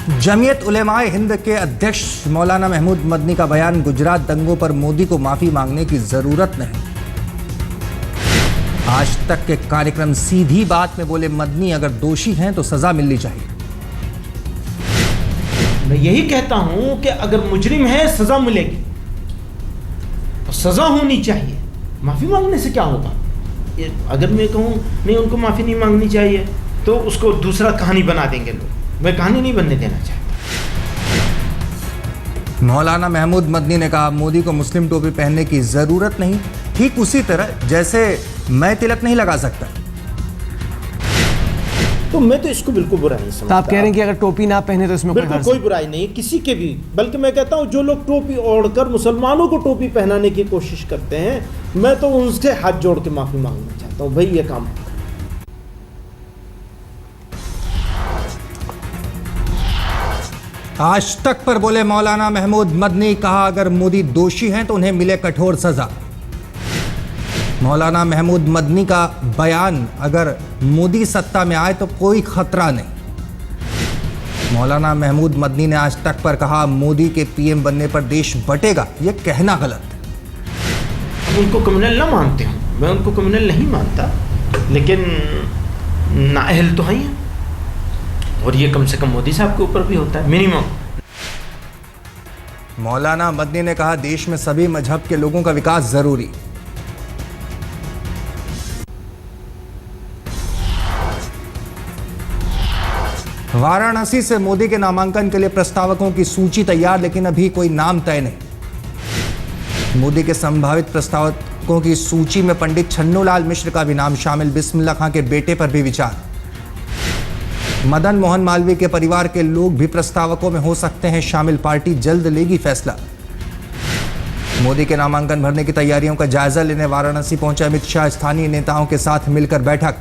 जमीयत उलेमाए हिंद के अध्यक्ष मौलाना महमूद मदनी का बयान, गुजरात दंगों पर मोदी को माफी मांगने की जरूरत नहीं। आज तक के कार्यक्रम सीधी बात में बोले मदनी, अगर दोषी हैं तो सजा मिलनी चाहिए। मैं यही कहता हूं कि अगर मुजरिम है सजा मिलेगी, सजा होनी चाहिए। माफी मांगने से क्या होगा? अगर मैं कहूं नहीं उनको माफी नहीं मांगनी चाहिए तो उसको दूसरा कहानी बना देंगे लोग। मैं कहानी नहीं बनने देना चाहता। मौलाना महमूद मदनी ने कहा, मोदी को मुस्लिम टोपी पहनने की जरूरत नहीं, ठीक उसी तरह जैसे मैं तिलक नहीं लगा सकता। तो मैं तो इसको बिल्कुल बुरा नहीं समझता। तो आप कह रहे हैं कि अगर टोपी ना पहने तो इसमें बिल्कुल कोई बुराई नहीं है किसी के भी। बल्कि मैं कहता हूं जो लोग टोपी ओढ़कर मुसलमानों को टोपी पहनाने की कोशिश करते हैं, मैं तो उनसे हाथ जोड़ के माफी मांगना चाहता हूं। भाई ये काम आज तक पर बोले मौलाना महमूद मदनी, कहा अगर मोदी दोषी हैं तो उन्हें मिले कठोर सजा। मौलाना महमूद मदनी का बयान, अगर मोदी सत्ता में आए तो कोई खतरा नहीं। मौलाना महमूद मदनी ने आज तक पर कहा, मोदी के पीएम बनने पर देश बटेगा, यह कहना गलत। उनको क्रिमिनल ना मानते हो, मैं उनको क्रिमिनल नहीं मानता, लेकिन नाअहल तो है। और ये कम से कम मोदी साहब के ऊपर भी होता है मिनिमम। मौलाना मदनी ने कहा, देश में सभी मजहब के लोगों का विकास जरूरी। वाराणसी से मोदी के नामांकन के लिए प्रस्तावकों की सूची तैयार, लेकिन अभी कोई नाम तय नहीं। मोदी के संभावित प्रस्तावकों की सूची में पंडित छन्नूलाल मिश्र का भी नाम शामिल। बिस्मिल्लाह खां के बेटे पर भी विचार। मदन मोहन मालवीय के परिवार के लोग भी प्रस्तावकों में हो सकते हैं शामिल। पार्टी जल्द लेगी फैसला। मोदी के नामांकन भरने की तैयारियों का जायजा लेने वाराणसी पहुंचे अमित शाह। स्थानीय नेताओं के साथ मिलकर बैठक।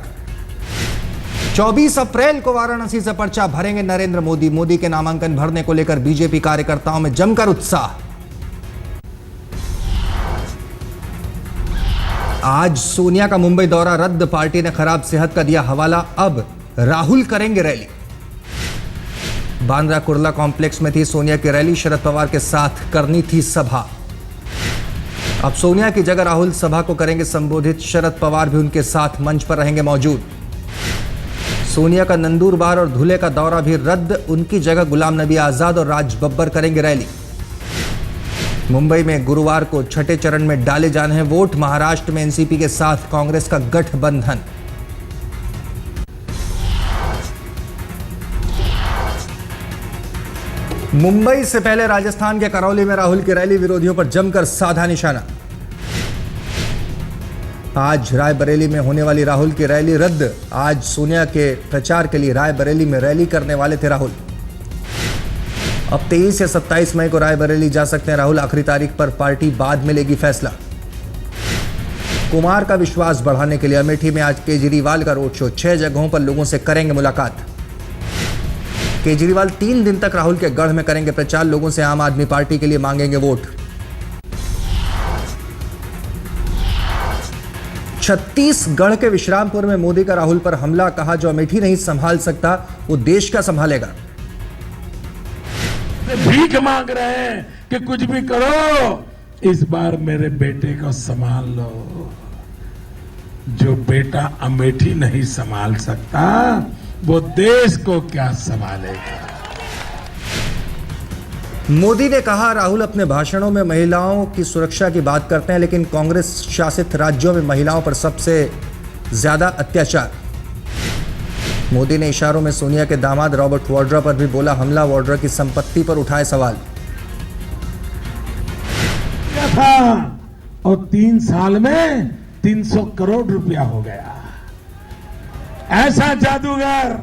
24 अप्रैल को वाराणसी से पर्चा भरेंगे नरेंद्र मोदी। मोदी के नामांकन भरने को लेकर बीजेपी कार्यकर्ताओं में जमकर उत्साह। आज सोनिया का मुंबई दौरा रद्द, पार्टी ने खराब सेहत का दिया हवाला। अब राहुल करेंगे रैली। बांद्रा कुर्ला कॉम्प्लेक्स में थी सोनिया की रैली, शरद पवार के साथ करनी थी सभा। अब सोनिया की जगह राहुल सभा को करेंगे संबोधित। शरद पवार भी उनके साथ मंच पर रहेंगे मौजूद। सोनिया का नंदुरबार और धुले का दौरा भी रद्द, उनकी जगह गुलाम नबी आजाद और राज बब्बर करेंगे रैली। मुंबई में गुरुवार को छठे चरण में डाले जाने हैं वोट। महाराष्ट्र में एनसीपी के साथ कांग्रेस का गठबंधन। मुंबई से पहले राजस्थान के करौली में राहुल की रैली, विरोधियों पर जमकर साधा निशाना। आज रायबरेली में होने वाली राहुल की रैली रद्द। आज सोनिया के प्रचार के लिए रायबरेली में रैली करने वाले थे राहुल। अब 23 या 27 मई को रायबरेली जा सकते हैं राहुल। आखिरी तारीख पर पार्टी बाद में लेगी फैसला। कुमार का विश्वास बढ़ाने के लिए अमेठी में आज केजरीवाल का रोड शो। 6 जगहों पर लोगों से करेंगे मुलाकात। केजरीवाल 3 दिन तक राहुल के गढ़ में करेंगे प्रचार। लोगों से आम आदमी पार्टी के लिए मांगेंगे वोट। छत्तीसगढ़ के विश्रामपुर में मोदी का राहुल पर हमला। कहा, जो अमेठी नहीं संभाल सकता वो देश क्या संभालेगा। भीख मांग रहे हैं कि कुछ भी करो, इस बार मेरे बेटे को संभाल लो। जो बेटा अमेठी नहीं संभाल सकता वो देश को क्या संभालेगा। मोदी ने कहा, राहुल अपने भाषणों में महिलाओं की सुरक्षा की बात करते हैं, लेकिन कांग्रेस शासित राज्यों में महिलाओं पर सबसे ज्यादा अत्याचार। मोदी ने इशारों में सोनिया के दामाद रॉबर्ट वाड्रा पर भी बोला हमला। वाड्रा की संपत्ति पर उठाए सवाल। था और 3 साल में 300 करोड़ रुपया हो गया। ऐसा जादूगर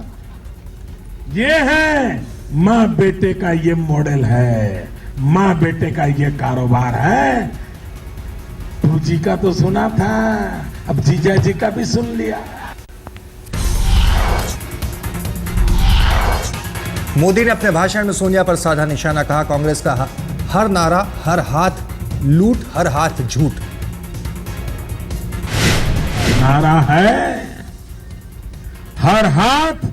ये है। माँ बेटे का ये मॉडल है, माँ बेटे का ये कारोबार है। तू जी का तो सुना था, अब जीजा जी का भी सुन लिया। मोदी ने अपने भाषण में सोनिया पर साधा निशाना। कहा, कांग्रेस का हर नारा, हर हाथ लूट, हर हाथ झूठ। नारा है हर हाथ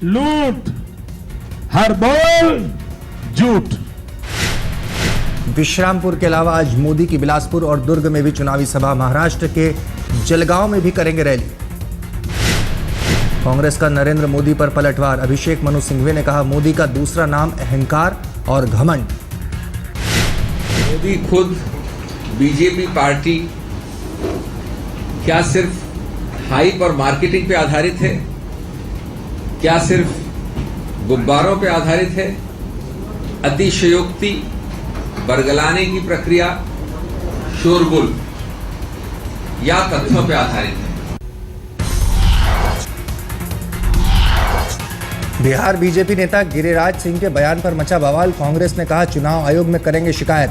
लूट, हर बोल झूठ। विश्रामपुर के अलावा आज मोदी की बिलासपुर और दुर्ग में भी चुनावी सभा। महाराष्ट्र के जलगांव में भी करेंगे रैली। कांग्रेस का नरेंद्र मोदी पर पलटवार। अभिषेक मनु सिंघवी ने कहा, मोदी का दूसरा नाम अहंकार और घमंड। मोदी खुद बीजेपी पार्टी क्या सिर्फ हाइप और मार्केटिंग पे आधारित है? क्या सिर्फ गुब्बारों पे आधारित है? अतिशयोक्ति, बरगलाने की प्रक्रिया, शोरगुल या तथ्यों पे आधारित है? बिहार बीजेपी नेता गिरिराज सिंह के बयान पर मचा बवाल। कांग्रेस ने कहा, चुनाव आयोग में करेंगे शिकायत।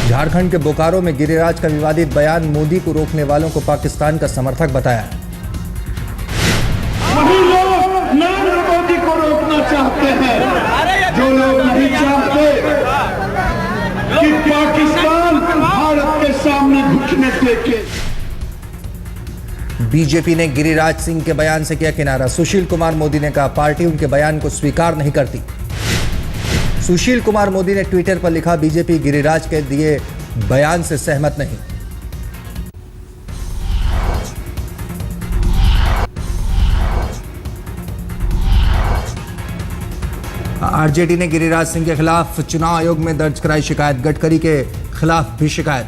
झारखंड के बोकारो में गिरिराज का विवादित बयान। मोदी को रोकने वालों को पाकिस्तान का समर्थक बताया। वही लोग नरेंद्र मोदी को रोकना चाहते हैं जो लोग नहीं चाहते कि पाकिस्तान भारत के सामने घुटने टेके। बीजेपी ने गिरिराज सिंह के बयान से किया किनारा। सुशील कुमार मोदी ने कहा, पार्टी उनके बयान को स्वीकार नहीं करती। सुशील कुमार मोदी ने ट्विटर पर लिखा, बीजेपी गिरिराज के दिए बयान से सहमत नहीं। आरजेडी ने गिरिराज सिंह के खिलाफ चुनाव आयोग में दर्ज कराई शिकायत। गडकरी के खिलाफ भी शिकायत।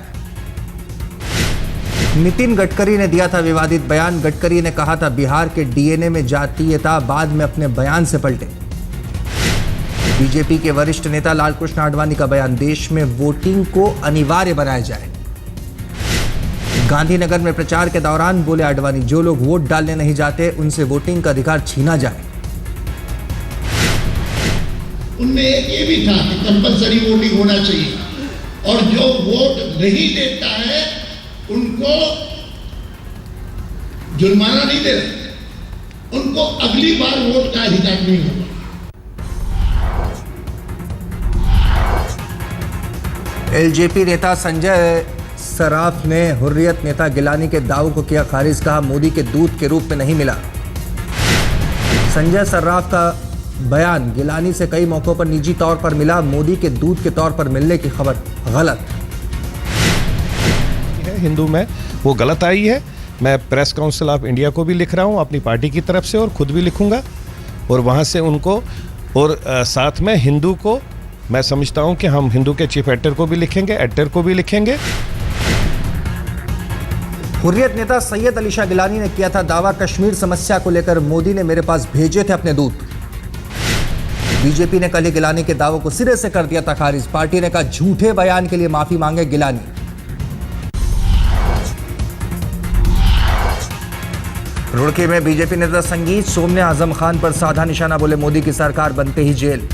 नितिन गडकरी ने दिया था विवादित बयान। गडकरी ने कहा था, बिहार के डीएनए में जातीयता, बाद में अपने बयान से पलटे। बीजेपी के वरिष्ठ नेता लालकृष्ण आडवाणी का बयान, देश में वोटिंग को अनिवार्य बनाया जाए। गांधीनगर में प्रचार के दौरान बोले आडवाणी, जो लोग वोट डालने नहीं जाते उनसे वोटिंग का अधिकार छीना जाए। उनमें एक ये भी था कि कंपलसरी वोटिंग होना चाहिए और जो वोट नहीं देता है उनको जुर्माना नहीं दे रहे, उनको अगली बार वोट का अधिकार नहीं होगा। एलजेपी नेता संजय सराफ ने हुर्रियत नेता गिलानी के दावों को किया खारिज। कहा, मोदी के दूत के रूप में नहीं मिला। संजय सराफ का बयान, गिलानी से कई मौकों पर निजी तौर पर मिला, मोदी के दूत के तौर पर मिलने की खबर गलत। हिंदू में वो गलत आई है। मैं प्रेस काउंसिल ऑफ इंडिया को भी लिख रहा हूँ अपनी पार्टी की तरफ से और खुद भी लिखूंगा और वहाँ से उनको और साथ में हिंदू को मैं समझता हूँ कि हम हिंदू के चीफ एडिटर को भी लिखेंगे, एडिटर को भी लिखेंगे। हुर्रियत नेता सैयद अली शाह गिलानी ने किया था दावा, कश्मीर समस्या को लेकर मोदी ने मेरे पास भेजे थे अपने दूत। बीजेपी ने कल ही गिलानी के दावों को सिरे से कर दिया था खारिज। पार्टी ने कहा, झूठे बयान के लिए माफी मांगे गिलानी। रुड़की में बीजेपी नेता संगीत सोम ने आजम खान पर साधा निशाना, बोले मोदी की सरकार बनते ही जेल।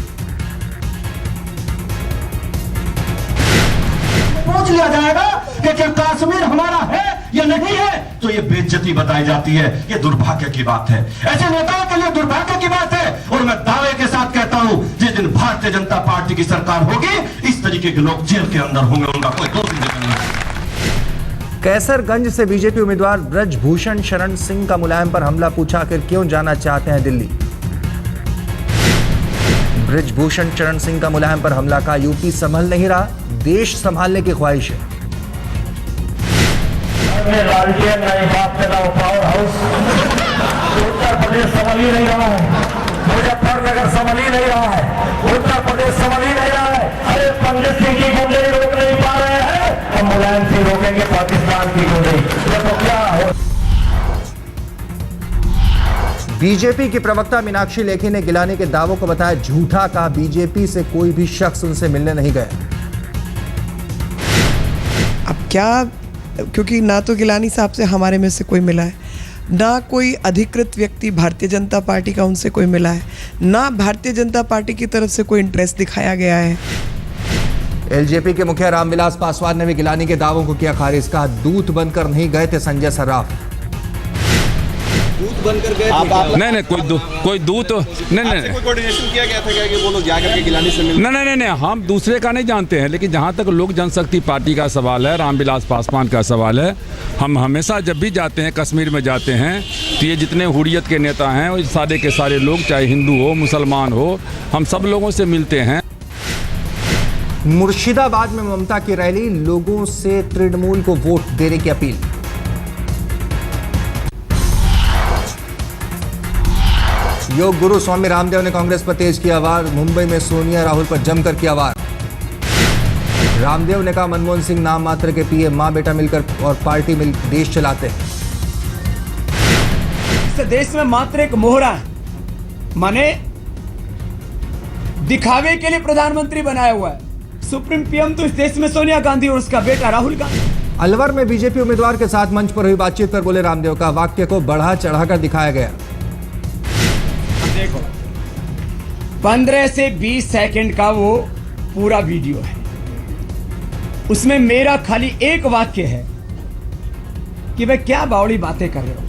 पूछ लिया जाएगा कि क्या कश्मीर हमारा है या नहीं है, तो ये बेइज्जती बताई जाती है। ये दुर्भाग्य की बात है, ऐसे नेताओं के लिए दुर्भाग्य की बात है। और मैं दावे के साथ कहता हूं, जिस दिन भारतीय जनता पार्टी की सरकार होगी, इस तरीके के लोग जेल के अंदर होंगे, उनका कोई दोष नहीं। कैसरगंज से बीजेपी उम्मीदवार ब्रजभूषण शरण सिंह का मुलायम पर हमला, पूछा आखिर क्यों जाना चाहते हैं दिल्ली। ब्रजभूषण शरण सिंह का मुलायम पर हमला, का यूपी संभल नहीं रहा, देश संभालने की ख्वाहिश है। पावर हाउस उत्तर प्रदेश संभल ही नहीं रहा है, मुजफ्फरनगर संभल ही नहीं रहा है, उत्तर प्रदेश संभल ही नहीं रहा है। अरे पंडित सिंह की गुंडई रोक नहीं पा रहे हैं, हम मुलायम सिंह रोकेंगे पाकिस्तान की गुंडई। तो क्या हो। बीजेपी की प्रवक्ता मीनाक्षी लेखी ने गिलानी के दावों को बताया झूठा। कहा, बीजेपी से कोई भी शख्स उनसे मिलने नहीं गया। अब क्या, क्योंकि ना तो गिलानी साहब से हमारे में से कोई मिला है, ना कोई अधिकृत व्यक्ति भारतीय जनता पार्टी का उनसे कोई मिला है, ना भारतीय जनता पार्टी की तरफ से कोई इंटरेस्ट दिखाया गया है। एलजेपी के मुखिया रामविलास पासवान ने भी गिलानी के दावों को किया खारिज। कहा, दूत बनकर नहीं गए थे संजय सराफ। दूत बनकर गए नहीं नहीं कोई दूत नहीं कोई कोऑर्डिनेशन किया गया था क्या कि वो लोग जाकर के गिलानी से मिल नहीं हम दूसरे का नहीं जानते हैं, लेकिन जहाँ तक लोक जनशक्ति पार्टी का सवाल है, रामविलास पासवान का सवाल है, हम हमेशा जब भी जाते हैं, कश्मीर में जाते हैं, तो ये जितने हुर्रियत के नेता हैं वो सारे के सारे लोग, चाहे हिंदू हो मुसलमान हो, हम सब लोगों से मिलते हैं। मुर्शिदाबाद में ममता की रैली, लोगों से तृणमूल को वोट देने की अपील। योग गुरु स्वामी रामदेव ने कांग्रेस पर तेज किया वार, मुंबई में सोनिया राहुल पर जमकर किया वार। रामदेव ने कहा मनमोहन सिंह नाम मात्र के पीएम, मां बेटा मिलकर और पार्टी मिल देश चलाते हैं। इस देश में मात्र एक मोहरा है, माने दिखावे के लिए प्रधानमंत्री बनाया हुआ है। सुप्रीम पीएम तो इस देश में सोनिया गांधी और उसका बेटा राहुल गांधी। अलवर में बीजेपी उम्मीदवार के साथ मंच पर हुई बातचीत पर बोले रामदेव, का वाक्य को बढ़ा चढ़ाकर दिखाया गया। देखो 15 से 20 सेकंड का वो पूरा वीडियो है, उसमें मेरा खाली एक वाक्य है कि भाई क्या बावड़ी बातें कर रहे हो।